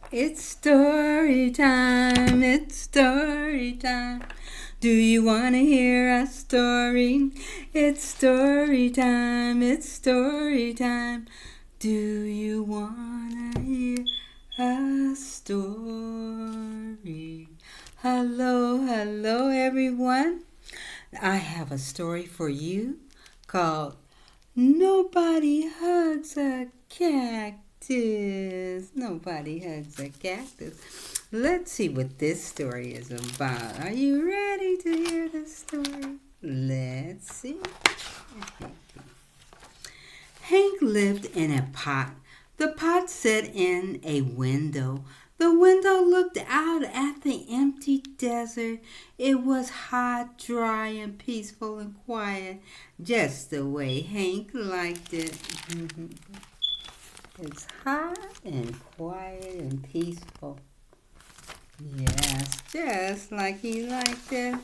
It's story time, it's story time. Do you want to hear a story? It's story time, it's story time. Do you want to hear a story? Hello, everyone. I have a story for you called Nobody Hugs a Cactus. Nobody hugs a cactus. Let's see what this story is about. Are you ready to hear the story? Let's see. Hank lived in a pot. The pot set in a window. The window looked out at the empty desert. It was hot, dry, and peaceful and quiet, just the way Hank liked it. It's hot and quiet and peaceful. Yes, just like he liked it.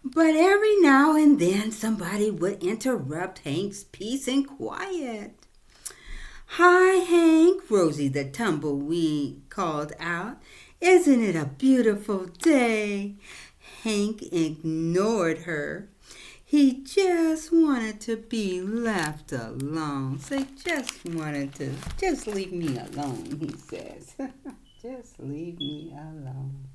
But every now and then somebody would interrupt Hank's peace and quiet. "Hi, Hank," Rosie the tumbleweed called out. "Isn't it a beautiful day?" Hank ignored her. He just wanted to be left alone. Just leave me alone, he says. Just leave me alone.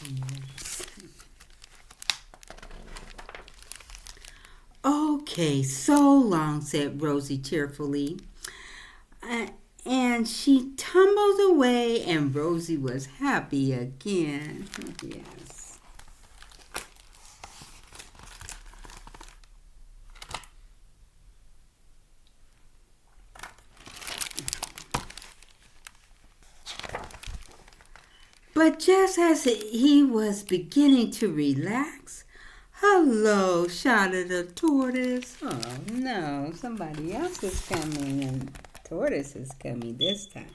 Yes. "Okay, so long," said Rosie cheerfully. And she tumbled away, and Rosie was happy again. Yes. But just as he was beginning to relax, "Hello," shouted a tortoise. Oh no, somebody else is coming, and tortoise is coming this time.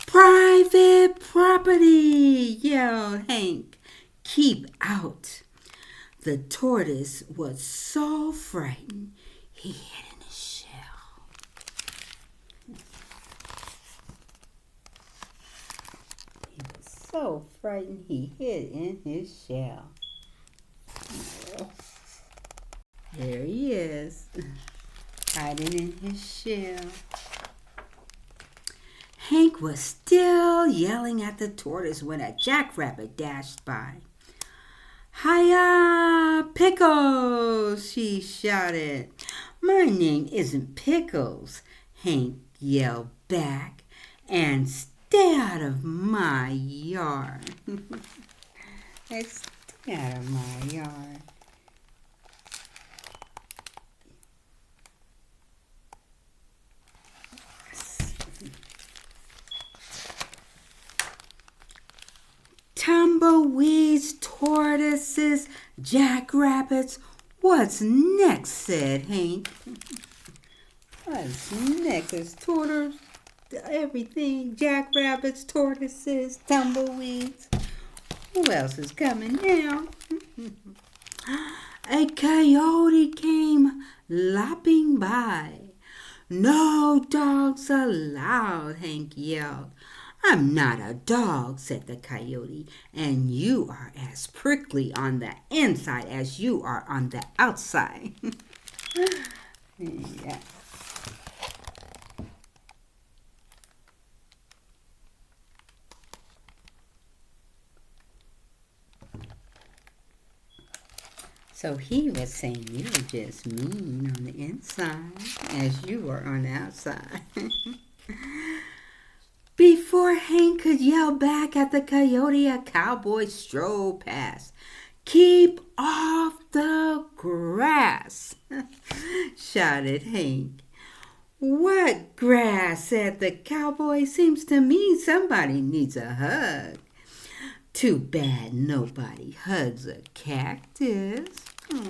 "Private property," yelled Hank. "Keep out." The tortoise was so frightened he hid in his shell. He was so frightened he hid in his shell. Oh, there he is, hiding in his shell. Hank was still yelling at the tortoise when a jackrabbit dashed by. "Hiya, Pickles!" she shouted. "My name isn't Pickles," Hank yelled back, "and stay out of my yard." Stay out of my yard. "Tumbleweeds, tortoises, jackrabbits, what's next?" said Hank. What's next? Is tortoise, everything, jackrabbits, tortoises, tumbleweeds. Who else is coming now? A coyote came lopping by. "No dogs allowed," Hank yelled. "I'm not a dog," said the coyote, "and you are as prickly on the inside as you are on the outside." Yeah. So he was saying you were just mean on the inside as you were on the outside. Before Hank could yell back at the coyote, a cowboy strolled past. "Keep off the grass," shouted Hank. "What grass?" said the cowboy. "Seems to me somebody needs a hug." "Too bad nobody hugs a cactus." Oh,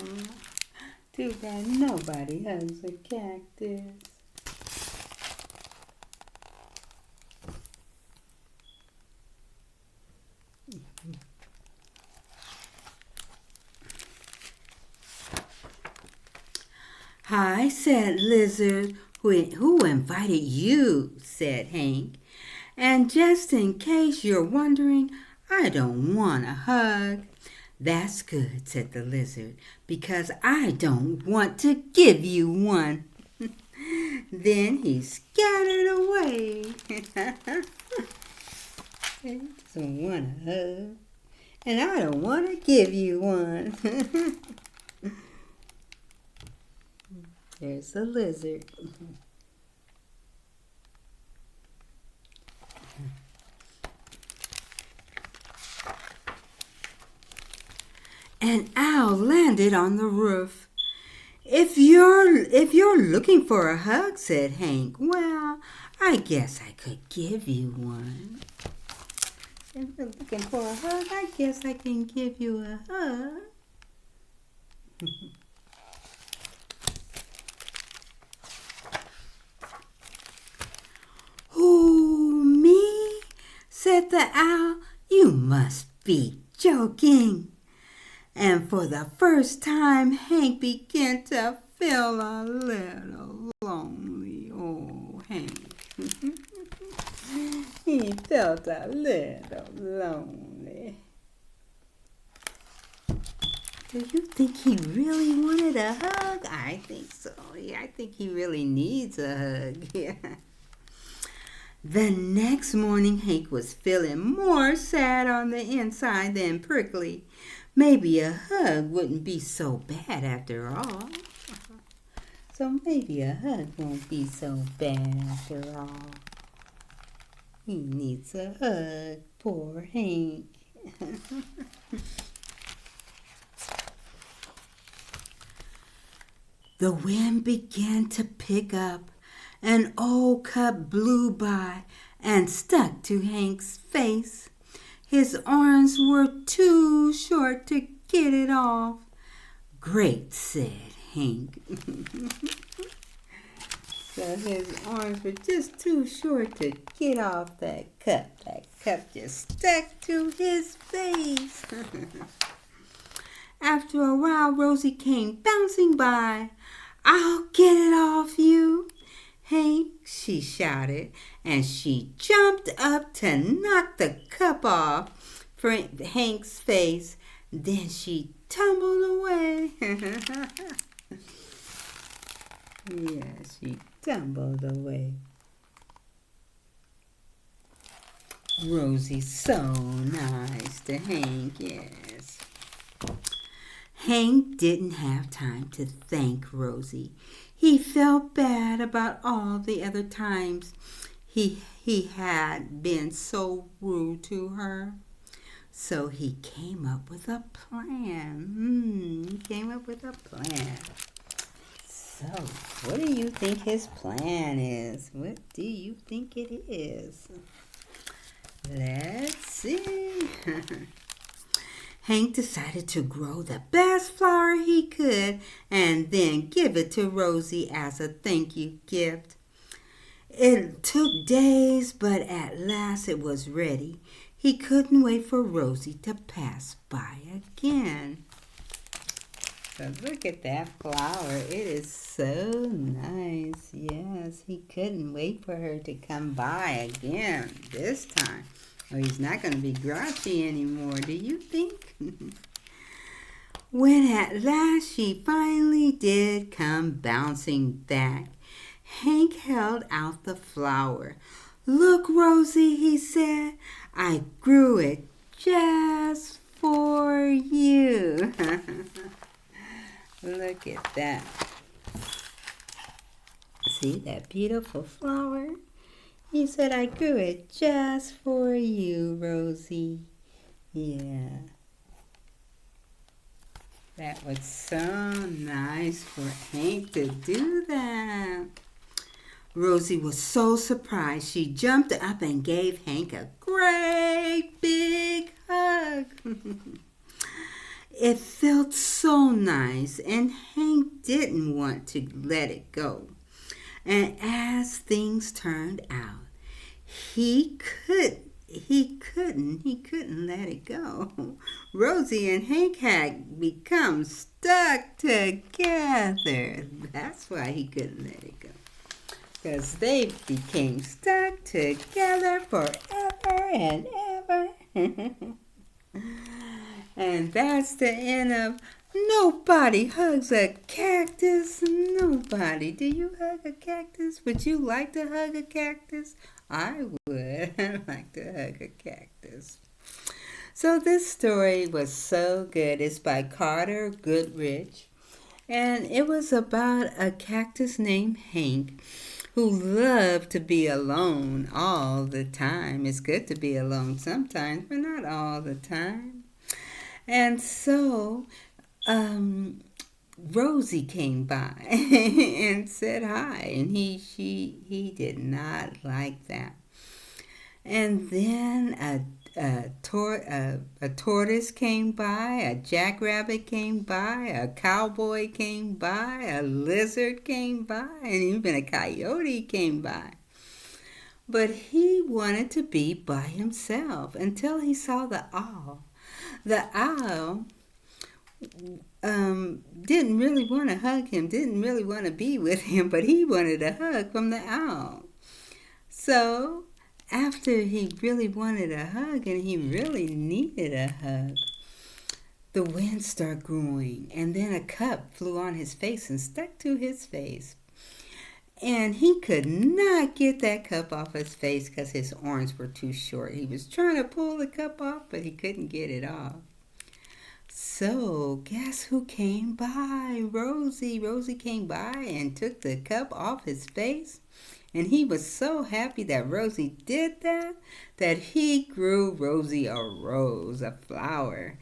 too bad nobody hugs a cactus. I said, Lizard, who invited you, said Hank. And just in case you're wondering, I don't want a hug. That's good, said the lizard, because I don't want to give you one. Then he scattered away. He doesn't want a hug, and I don't want to give you one. There's the lizard. An owl landed on the roof. If you're looking for a hug, said Hank, well, I guess I could give you one. If you're looking for a hug, I guess I can give you a hug. Who, me? Said the owl. You must be joking. And for the first time, Hank began to feel a little lonely. Oh, Hank. He felt a little lonely. Do you think he really wanted a hug? I think so. Yeah, I think he really needs a hug. Yeah. The next morning, Hank was feeling more sad on the inside than prickly. Maybe a hug wouldn't be so bad after all. So maybe a hug won't be so bad after all. He needs a hug, poor Hank. The wind began to pick up. An old cup blew by and stuck to Hank's face. His arms were too short to get it off. Great, said Hank. So his arms were just too short to get off that cup. That cup just stuck to his face. After a while, Rosie came bouncing by. I'll get it off you, Hank, she shouted, and she jumped up to knock the cup off Hank's face. Then she tumbled away. Yeah, she tumbled away. Rosie's so nice to Hank, yes. Hank didn't have time to thank Rosie. He felt bad about all the other times he had been so rude to her. So he came up with a plan. So, what do you think his plan is? What do you think it is? Let's see. Hank decided to grow the best flower he could and then give it to Rosie as a thank you gift. It took days, but at last it was ready. He couldn't wait for Rosie to pass by again. So look at that flower. It is so nice. Yes, he couldn't wait for her to come by again this time. Oh, he's not going to be grouchy anymore, do you think? When at last she finally did come bouncing back, Hank held out the flower. Look, Rosie, he said, I grew it just for you. Look at that. See that beautiful flower? He said, I grew it just for you, Rosie. Yeah. That was so nice for Hank to do that. Rosie was so surprised. She jumped up and gave Hank a great big hug. It felt so nice, and Hank didn't want to let it go. And as things turned out, he couldn't let it go. Rosie and Hank had become stuck together. That's why he couldn't let it go. Because they became stuck together forever and ever. And that's the end of Nobody Hugs a Cactus. Nobody. Do you hug a cactus? Would you like to hug a cactus? I would. I'd like to hug a cactus. So this story was so good. It's by Carter Goodrich. And it was about a cactus named Hank who loved to be alone all the time. It's good to be alone sometimes, but not all the time. And so Rosie came by and said hi, and he did not like that. And then a tortoise came by, a jackrabbit came by, a cowboy came by, a lizard came by, and even a coyote came by. But he wanted to be by himself until he saw the owl. The owl didn't really want to hug him, didn't really want to be with him, but he wanted a hug from the owl. So after he really wanted a hug and he really needed a hug, the wind started growing, and then a cup flew on his face and stuck to his face. And he could not get that cup off his face because his arms were too short. He was trying to pull the cup off, but he couldn't get it off. So guess who came by? Rosie. Rosie came by and took the cup off his face. And he was so happy that Rosie did that he grew Rosie a rose, a flower.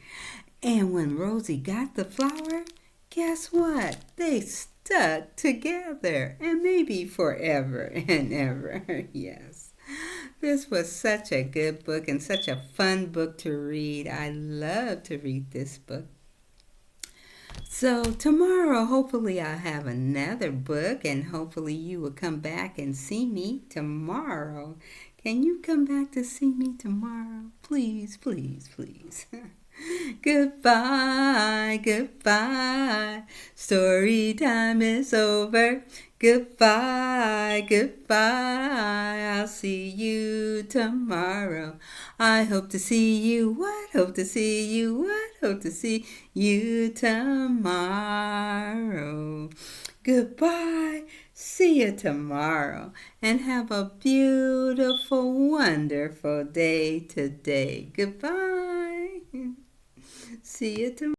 And when Rosie got the flower, guess what? They stuck together, and maybe forever and ever. Yes. This was such a good book and such a fun book to read. I love to read this book. So tomorrow, hopefully I'll have another book, and hopefully you will come back and see me tomorrow. Can you come back to see me tomorrow? Please, please, please. Goodbye, goodbye. Story time is over. Goodbye, goodbye. I'll see you tomorrow. I hope to see you. What? Hope to see you. What? Hope to see you tomorrow. Goodbye. See you tomorrow. And have a beautiful, wonderful day today. Goodbye. See you tomorrow.